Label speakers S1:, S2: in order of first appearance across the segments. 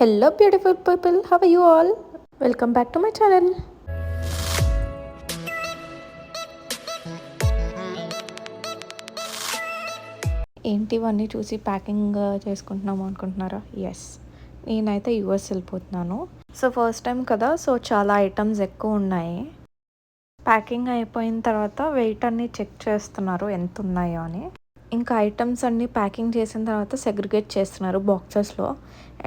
S1: Hello beautiful people, how are you all? Welcome back to my channel. ఏంటి ఇవన్నీ చూసి packing చేసుకుంటున్నాము అనుకుంటున్నారా? ఎస్, నేనైతే యూఎస్ వెళ్ళిపోతున్నాను. సో ఫస్ట్ టైం కదా, సో చాలా ఐటమ్స్ ఎక్కువ ఉన్నాయి. ప్యాకింగ్ అయిపోయిన తర్వాత వెయిట్ అన్నీ చెక్ చేస్తున్నారు ఎంత ఉన్నాయో అని. ఇంకా ఐటమ్స్ అన్నీ ప్యాకింగ్ చేసిన తర్వాత సెగ్రిగేట్ చేస్తున్నారు బాక్సెస్లో.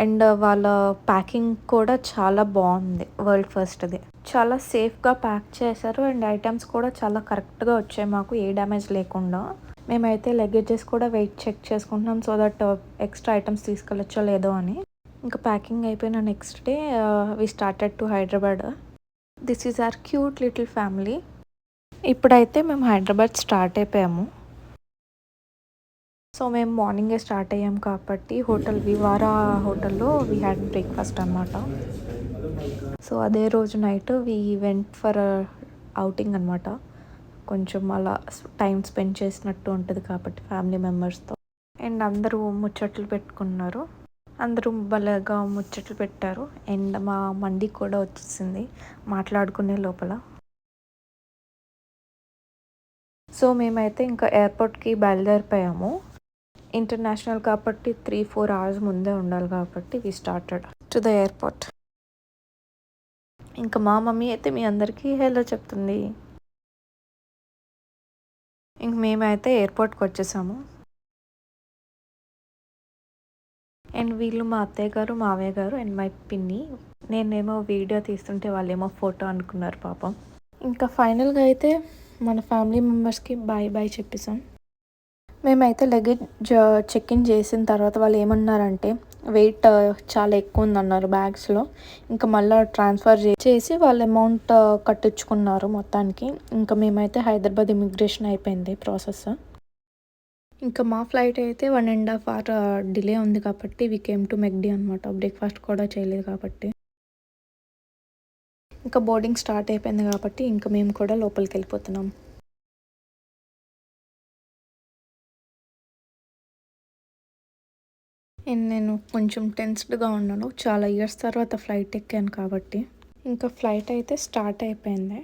S1: అండ్ వాళ్ళ ప్యాకింగ్ కూడా చాలా బాగుంది, వరల్డ్ ఫస్ట్ది. చాలా సేఫ్గా ప్యాక్ చేశారు అండ్ ఐటమ్స్ కూడా చాలా కరెక్ట్గా వచ్చాయి మాకు, ఏ డ్యామేజ్ లేకుండా. మేమైతే లగేజెస్ కూడా వెయిట్ చెక్ చేసుకుంటున్నాం, సో దట్ ఎక్స్ట్రా ఐటమ్స్ తీసుకెళ్ళొచ్చో లేదో అని. ఇంకా ప్యాకింగ్ అయిపోయిన next day we started to Hyderabad. This is our cute little family. ఇప్పుడైతే మేము హైదరాబాద్ స్టార్ట్ అయిపోయాము. సో మేము మార్నింగే స్టార్ట్ అయ్యాం కాబట్టి హోటల్ వివారా హోటల్లో వీ హ్యాడ్ బ్రేక్ఫాస్ట్ అనమాట. సో అదే రోజు night we went for outing అనమాట. కొంచెం అలా టైం స్పెండ్ చేసినట్టు ఉంటుంది కాబట్టి ఫ్యామిలీ మెంబర్స్తో. అండ్ అందరూ ముచ్చట్లు పెట్టుకున్నారు, అందరూ భలేగా ముచ్చట్లు పెట్టారు. అండ్ మా మండి కూడా వచ్చేసింది మాట్లాడుకునే లోపల. సో మేమైతే ఇంకా ఎయిర్పోర్ట్కి బయలుదేరిపోయాము. ఇంటర్నేషనల్ కాబట్టి 3-4 hours ముందే ఉండాలి కాబట్టి we started to the airport. ఇంకా మా మమ్మీ అయితే మీ అందరికీ హలో చెప్తుంది. ఇంక మేమైతే ఎయిర్పోర్ట్కి వచ్చేసాము. అండ్ వీళ్ళు మా అత్తయ్య గారు, మావయ్య గారు అండ్ మై పిన్ని. నేనేమో వీడియో తీస్తుంటే వాళ్ళేమో ఫోటో అనుకున్నారు పాపం. ఇంకా ఫైనల్గా అయితే మన ఫ్యామిలీ మెంబర్స్కి బాయ్ బాయ్ చెప్పేసాం. మేమైతే లగేజ్ చెక్ ఇన్ చేసిన తర్వాత వాళ్ళు ఏమన్నారంటే వెయిట్ చాలా ఎక్కువ ఉందన్నారు బ్యాగ్స్లో. ఇంకా మళ్ళీ ట్రాన్స్ఫర్ చేసి వాళ్ళ అమౌంట్ కట్టించుకున్నారు మొత్తానికి. ఇంకా మేమైతే హైదరాబాద్ ఇమిగ్రేషన్ అయిపోయింది ప్రాసెస్. ఇంకా మా ఫ్లైట్ అయితే 1.5 hour డిలే ఉంది కాబట్టి వి కేమ్ టు మెక్డీ అనమాట. బ్రేక్ఫాస్ట్ కూడా చేయలేదు కాబట్టి. ఇంకా బోర్డింగ్ స్టార్ట్ అయిపోయింది కాబట్టి ఇంకా మేము కూడా లోపలికి వెళ్ళిపోతున్నాం. అండ్ నేను కొంచెం టెన్స్డ్గా ఉన్నాను, చాలా ఇయర్స్ తర్వాత ఫ్లైట్ ఎక్కాను కాబట్టి. ఇంకా ఫ్లైట్ అయితే స్టార్ట్ అయిపోయింది.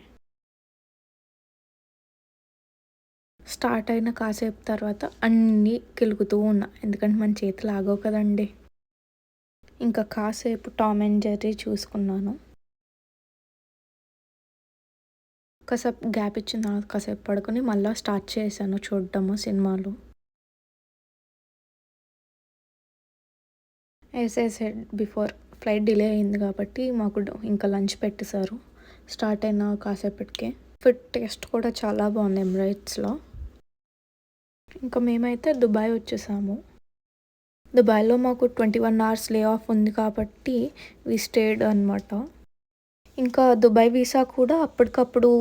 S1: స్టార్ట్ అయిన కాసేపు తర్వాత అన్నీ కెలుగుతూ ఉన్నా, ఎందుకంటే మన చేతులు ఆగవు కదండి. ఇంకా కాసేపు టామ్ అండ్ జెర్రీ చూసుకున్నాను. కాసేపు గ్యాప్ ఇచ్చిన తర్వాత కాసేపు పడుకొని మళ్ళీ స్టార్ట్ చేశాను చూడటము సినిమాలు. As I said before, flight delay అయింది కాబట్టి మాకు ఇంకా లంచ్ పెట్టేశారు స్టార్ట్ అయిన కాసేపటికి. ఫుడ్ టేస్ట్ కూడా చాలా బాగుంది ఎమిరేట్స్లో. ఇంకా మేమైతే దుబాయ్ వచ్చేసాము. దుబాయ్లో మాకు 21 hours లే ఆఫ్ ఉంది కాబట్టి వి స్టేడ్ అనమాట. ఇంకా దుబాయ్ వీసా కూడా అప్పటికప్పుడు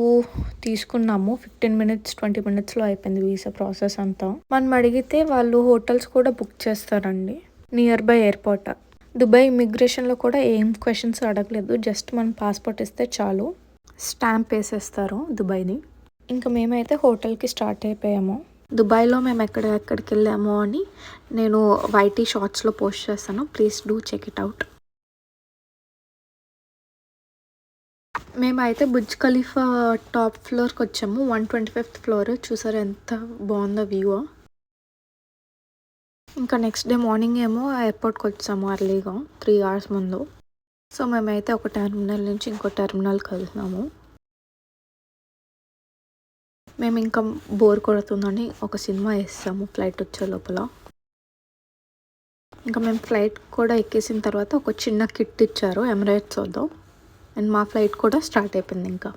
S1: తీసుకున్నాము. 15 minutes 20 minutesలో అయిపోయింది వీసా ప్రాసెస్ అంతా. మనం అడిగితే వాళ్ళు హోటల్స్ కూడా బుక్ చేస్తారండి నియర్ బై ఎయిర్పోర్ట్. దుబాయ్ ఇమిగ్రేషన్లో కూడా ఏం క్వశ్చన్స్ అడగలేదు, జస్ట్ మనం పాస్పోర్ట్ ఇస్తే చాలు, స్టాంప్ వేసేస్తారు దుబాయ్ని. ఇంకా మేమైతే హోటల్కి స్టార్ట్ అయిపోయాము. దుబాయ్లో మేము ఎక్కడికి వెళ్ళాము అని నేను వైటీ షార్ట్స్లో పోస్ట్ చేస్తాను, please do check it out. మేమైతే బుర్జ్ ఖలీఫా టాప్ ఫ్లోర్కి వచ్చాము, 125th floor. చూసారు ఎంత బాగుందో వ్యూ. ఇంకా నెక్స్ట్ డే మార్నింగ్ ఏమో ఎయిర్పోర్ట్కి వచ్చాము అర్లీగా 3 hours ముందు. సో మేమైతే ఒక టెర్మినల్ నుంచి ఇంకో టెర్మినల్కి వెళ్తున్నాము. మేము ఇంకా బోర్ కొడుతుందని ఒక సినిమా వేస్తాము ఫ్లైట్ వచ్చే లోపల. ఇంకా మేము ఫ్లైట్ కూడా ఎక్కేసిన తర్వాత ఒక చిన్న కిట్ ఇచ్చారు ఎమిరేట్స్ వద్ద. అండ్ మా ఫ్లైట్ కూడా స్టార్ట్ అయిపోయింది. ఇంకా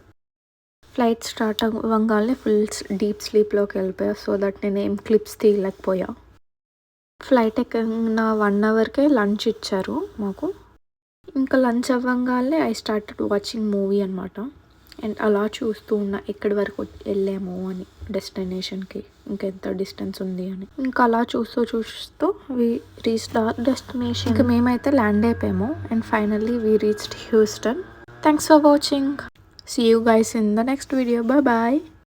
S1: ఫ్లైట్ స్టార్ట్ అవ్వగానే ఫుల్ డీప్ స్లీప్లోకి వెళ్ళిపోయా, సో దట్ నేను ఏం క్లిప్స్ తీయలేకపోయా. ఫ్లైట్ ఎక్కిన 1 hourకే లంచ్ ఇచ్చారు మాకు. ఇంకా లంచ్ అవ్వగానే ఐ స్టార్టెడ్ వాచింగ్ మూవీ అనమాట. అండ్ అలా చూస్తూ ఉన్నా ఎక్కడి వరకు వెళ్ళాము అని, డెస్టినేషన్కి ఇంకెంత డిస్టెన్స్ ఉంది అని. ఇంకా అలా చూస్తూ వి రీచ్ ద డెస్టినేషన్. ఇంకా మేమైతే ల్యాండ్ అయిపోయాము and finally we reached Houston. Thanks for watching. See you guys in the next video. Bye bye.